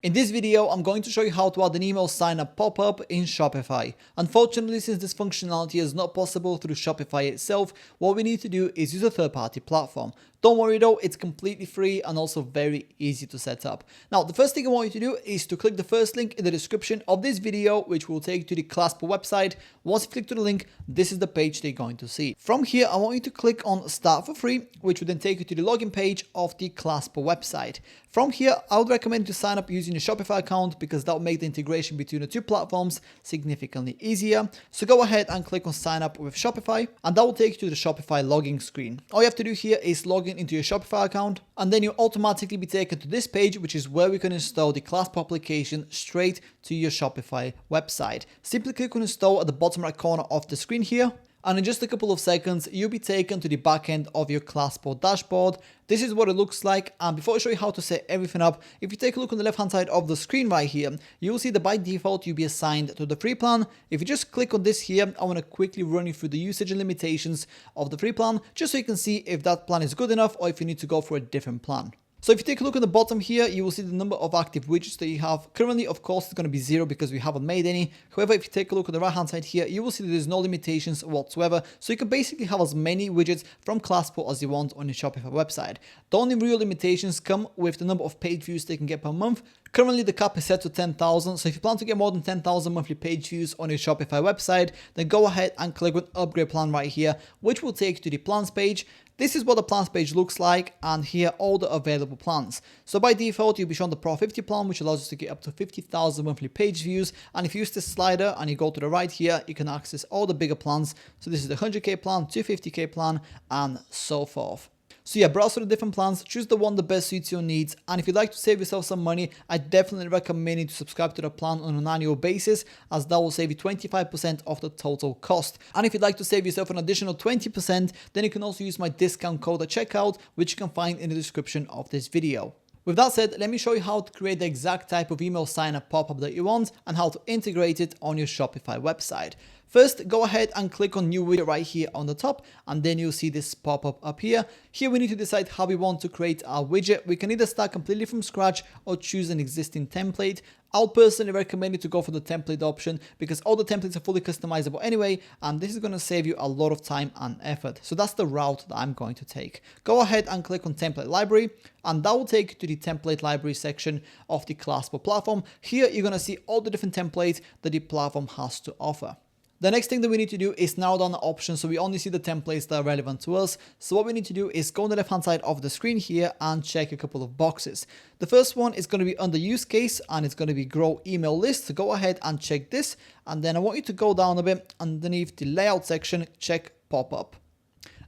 In this video, I'm going to show you how to add an email sign-up pop-up in Shopify. Unfortunately, since this functionality is not possible through Shopify itself, what we need to do is use a third-party platform. Don't worry though, it's completely free and also very easy to set up. Now, the first thing I want you to do is to click the first link in the description of this video, which will take you to the Claspo website. Once you click to the link, this is the page they're going to see. From here, I want you to click on Start for Free, which will then take you to the login page of the Claspo website. From here, I would recommend you to sign up using your Shopify account because that will make the integration between the two platforms significantly easier. So go ahead and click on Sign Up with Shopify, and that will take you to the Shopify login screen. All you have to do here is log into your Shopify account, and then you'll automatically be taken to this page, which is where we can install the Claspo application straight to your Shopify website. Simply click on Install at the bottom right corner of the screen here, and in just a couple of seconds, you'll be taken to the back end of your Claspo dashboard. This is what it looks like. And before I show you how to set everything up, if you take a look on the left hand side of the screen right here, you'll see that by default, you'll be assigned to the free plan. If you just click on this here, I want to quickly run you through the usage and limitations of the free plan, just so you can see if that plan is good enough or if you need to go for a different plan. So if you take a look at the bottom here, you will see the number of active widgets that you have. Currently, of course, it's going to be 0 because we haven't made any. However, if you take a look at the right hand side here, you will see that there's no limitations whatsoever. So you can basically have as many widgets from Claspo as you want on your Shopify website. The only real limitations come with the number of page views they can get per month. Currently, the cap is set to 10,000. So if you plan to get more than 10,000 monthly page views on your Shopify website, then go ahead and click on Upgrade Plan right here, which will take you to the plans page. This is what the plans page looks like, and here are all the available plans. So by default, you'll be shown the Pro 50 plan, which allows you to get up to 50,000 monthly page views. And if you use this slider and you go to the right here, you can access all the bigger plans. So this is the 100K plan, 250K plan, and so forth. So yeah, browse for the different plans, choose the one that best suits your needs, and if you'd like to save yourself some money, I definitely recommend you to subscribe to the plan on an annual basis, as that will save you 25% of the total cost. And if you'd like to save yourself an additional 20%, then you can also use my discount code at checkout, which you can find in the description of this video. With that said, let me show you how to create the exact type of email sign-up pop-up that you want and how to integrate it on your Shopify website. First, go ahead and click on New Widget right here on the top, and then you'll see this pop-up up here. Here we need to decide how we want to create our widget. We can either start completely from scratch or choose an existing template. I'll personally recommend you to go for the template option because all the templates are fully customizable anyway, and this is going to save you a lot of time and effort. So that's the route that I'm going to take. Go ahead and click on Template Library, and that will take you to the Template Library section of the Claspo platform. Here you're going to see all the different templates that the platform has to offer. The next thing that we need to do is narrow down the options so we only see the templates that are relevant to us. So what we need to do is go on the left hand side of the screen here and check a couple of boxes. The first one is going to be under use case, and it's going to be grow email list. So go ahead and check this, and then I want you to go down a bit underneath the layout section, check pop-up.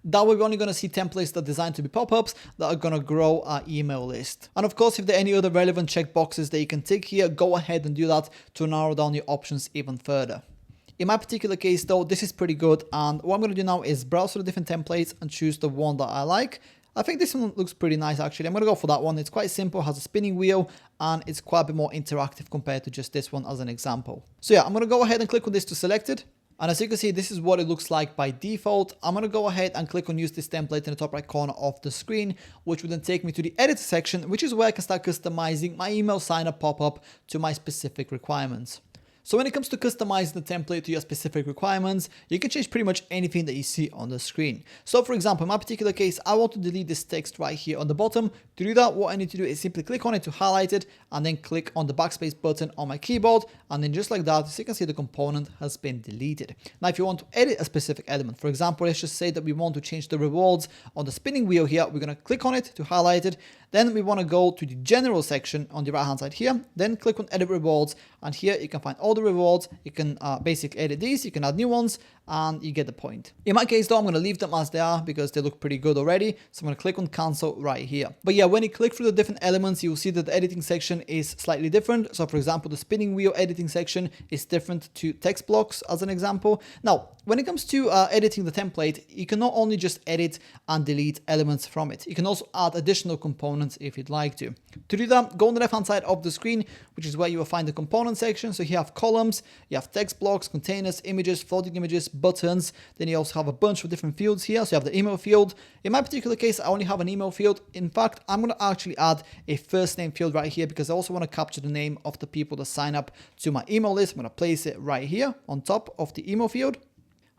That way we're only going to see templates that are designed to be pop-ups that are going to grow our email list. And of course, if there are any other relevant checkboxes that you can tick here, go ahead and do that to narrow down your options even further. In my particular case though, this is pretty good, and what I'm going to do now is browse through the different templates and choose the one that I like. I think this one looks pretty nice actually. I'm going to go for that one. It's quite simple, has a spinning wheel, and it's quite a bit more interactive compared to just this one as an example. So yeah, I'm going to go ahead and click on this to select it. And as you can see, this is what it looks like by default. I'm going to go ahead and click on use this template in the top right corner of the screen, which will then take me to the edit section, which is where I can start customizing my email sign-up pop-up to my specific requirements. So when it comes to customizing the template to your specific requirements, you can change pretty much anything that you see on the screen. So for example, in my particular case, I want to delete this text right here on the bottom. To do that, what I need to do is simply click on it to highlight it, and then click on the backspace button on my keyboard. And then just like that, as you can see, the component has been deleted. Now, if you want to edit a specific element, for example, let's just say that we want to change the rewards on the spinning wheel here. We're going to click on it to highlight it. Then we want to go to the general section on the right hand side here, then click on edit rewards, and here you can find all the rewards. You can basically edit these, you can add new ones, and you get the point. In my case though, I'm going to leave them as they are because they look pretty good already. So I'm going to click on cancel right here. But yeah, when you click through the different elements, you'll see that the editing section is slightly different. So for example, the spinning wheel editing section is different to text blocks as an example. Now, when it comes to editing the template, you can not only just edit and delete elements from it, you can also add additional components if you'd like to. To do that, go on the left hand side of the screen, which is where you will find the component section. So you have columns, you have text blocks, containers, images, floating images, buttons. Then you also have a bunch of different fields here. So you have the email field. In my particular case, I only have an email field. In fact, I'm going to actually add a first name field right here because I also want to capture the name of the people that sign up to my email list. I'm going to place it right here on top of the email field.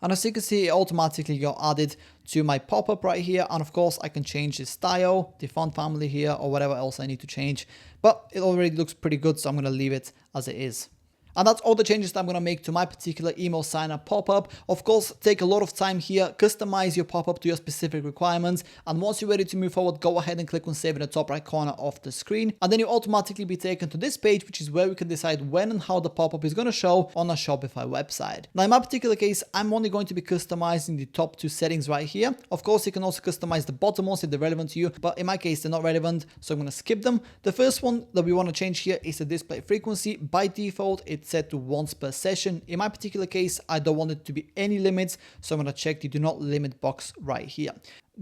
And as you can see, it automatically got added to my pop-up right here. And of course, I can change the style, the font family here, or whatever else I need to change. But it already looks pretty good, so I'm going to leave it as it is. And that's all the changes that I'm going to make to my particular email sign-up pop-up. Of course, take a lot of time here, customize your pop-up to your specific requirements. And once you're ready to move forward, go ahead and click on save in the top right corner of the screen. And then you'll automatically be taken to this page, which is where we can decide when and how the pop-up is going to show on a Shopify website. Now, in my particular case, I'm only going to be customizing the top two settings right here. Of course, you can also customize the bottom ones if they're relevant to you, but in my case, they're not relevant, so I'm going to skip them. The first one that we want to change here is the display frequency. By default, it's set to once per session. In my particular case, I don't want it to be any limits, so I'm going to check the do not limit box right here.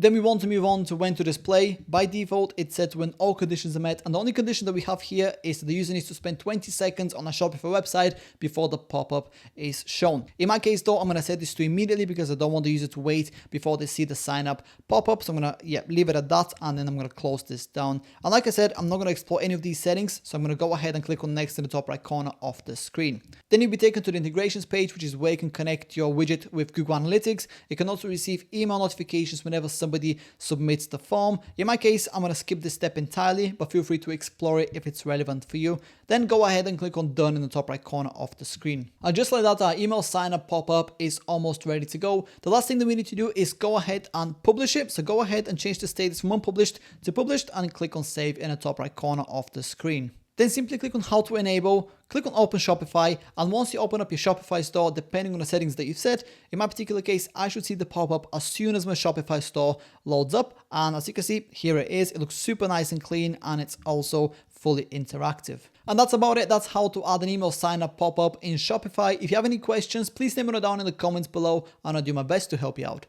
Then we want to move on to when to display. By default, it's set when all conditions are met. And the only condition that we have here is that the user needs to spend 20 seconds on a Shopify website before the pop-up is shown. In my case though, I'm going to set this to immediately because I don't want the user to wait before they see the sign up pop-up. So I'm going to leave it at that. And then I'm going to close this down. And like I said, I'm not going to explore any of these settings. So I'm going to go ahead and click on next in the top right corner of the screen. Then you'll be taken to the integrations page, which is where you can connect your widget with Google Analytics. You can also receive email notifications whenever somebody submits the form. In my case, I'm going to skip this step entirely, but feel free to explore it if it's relevant for you. Then go ahead and click on done in the top right corner of the screen. And just like that, our email sign up pop-up is almost ready to go. The last thing that we need to do is go ahead and publish it. So go ahead and change the status from unpublished to published and click on save in the top right corner of the screen. Then simply click on how to enable, click on open Shopify, and once you open up your Shopify store, depending on the settings that you've set, in my particular case, I should see the pop-up as soon as my Shopify store loads up. And as you can see, here it is. It looks super nice and clean, and it's also fully interactive. And that's about it. That's how to add an email sign up pop-up in Shopify. If you have any questions, please let me know down in the comments below, and I'll do my best to help you out.